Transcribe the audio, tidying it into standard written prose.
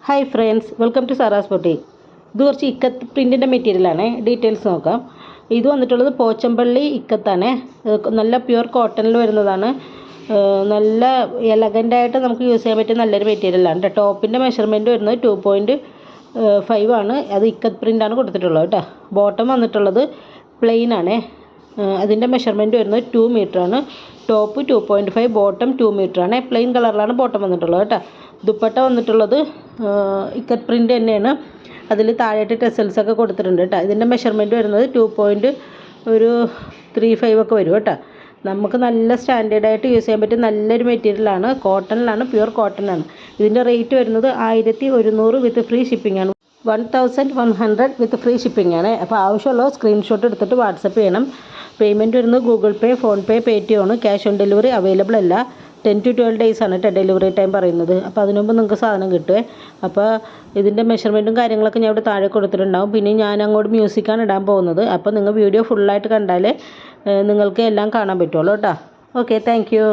Hi friends, welcome to Sara's boutique. ഇത് കുറച്ച് ഇക്കത്ത് പ്രിൻറ്റിൻ്റെ മെറ്റീരിയലാണ്. ഡീറ്റെയിൽസ് നോക്കാം. ഇത് വന്നിട്ടുള്ളത് പോച്ചമ്പള്ളി ഇക്കത്താണ്. നല്ല പ്യുവർ കോട്ടണിൽ വരുന്നതാണ്. നല്ല എലഗൻ്റായിട്ട് നമുക്ക് യൂസ് ചെയ്യാൻ പറ്റിയ നല്ലൊരു മെറ്റീരിയലാണ്. ടോപ്പിൻ്റെ മെഷർമെൻറ്റ് വരുന്നത് 2.5 ആണ്. അത് ഇക്കത്ത് പ്രിൻ്റാണ് കൊടുത്തിട്ടുള്ളത് കേട്ടോ. ബോട്ടം വന്നിട്ടുള്ളത് പ്ലെയിൻ ആണ്. അതിൻ്റെ മെഷർമെൻറ്റ് വരുന്നത് 2 മീറ്ററാണ്. ടോപ്പ് 2.5, ബോട്ടം 2 മീറ്ററാണ്. പ്ലെയിൻ കളറിലാണ് ബോട്ടം വന്നിട്ടുള്ളത് കേട്ടോ. ദുപ്പട്ട വന്നിട്ടുള്ളത് ഇക്കത്ത് പ്രിൻ്റ് തന്നെയാണ്. അതിൽ താഴെയായിട്ട് ടെസൽസ് ഒക്കെ കൊടുത്തിട്ടുണ്ട് കേട്ടോ. ഇതിൻ്റെ മെഷർമെൻറ്റ് വരുന്നത് 2.35 ഒക്കെ വരും കേട്ടോ. നമുക്ക് നല്ല സ്റ്റാൻഡേർഡായിട്ട് യൂസ് ചെയ്യാൻ പറ്റിയ നല്ലൊരു മെറ്റീരിയലാണ്. കോട്ടണിലാണ്, പ്യുവർ കോട്ടനാണ്. ഇതിൻ്റെ റേറ്റ് വരുന്നത് 1100 വിത്ത് ഫ്രീ ഷിപ്പിംഗ് ആണ്. 1100 വിത്ത് ഫ്രീ ഷിപ്പിംഗ് ആണ്. അപ്പോൾ ആവശ്യമുള്ള സ്ക്രീൻഷോട്ട് എടുത്തിട്ട് വാട്സപ്പ് ചെയ്യണം. പേയ്മെൻറ്റ് വരുന്നത് ഗൂഗിൾ പേ, ഫോൺ പേ, പേടിഎം ആണ്. ക്യാഷ് ഓൺ ഡെലിവറി അവൈലബിൾ അല്ല. 10 to 12 days ആണ് കേട്ടോ ഡെലിവറി ടൈം പറയുന്നത്. അപ്പോൾ അതിനു മുമ്പ് നിങ്ങൾക്ക് സാധനം കിട്ടുമേ. അപ്പോൾ ഇതിൻ്റെ മെഷർമെൻറ്റും കാര്യങ്ങളൊക്കെ ഞാൻ ഇവിടെ താഴെ കൊടുത്തിട്ടുണ്ടാവും. പിന്നെ ഞാൻ അങ്ങോട്ട് മ്യൂസിക്കാണ് ഇടാൻ പോകുന്നത്. അപ്പോൾ നിങ്ങൾ വീഡിയോ ഫുള്ളായിട്ട് കണ്ടാലേ നിങ്ങൾക്ക് എല്ലാം കാണാൻ പറ്റുള്ളൂ കേട്ടോ. Okay, thank you.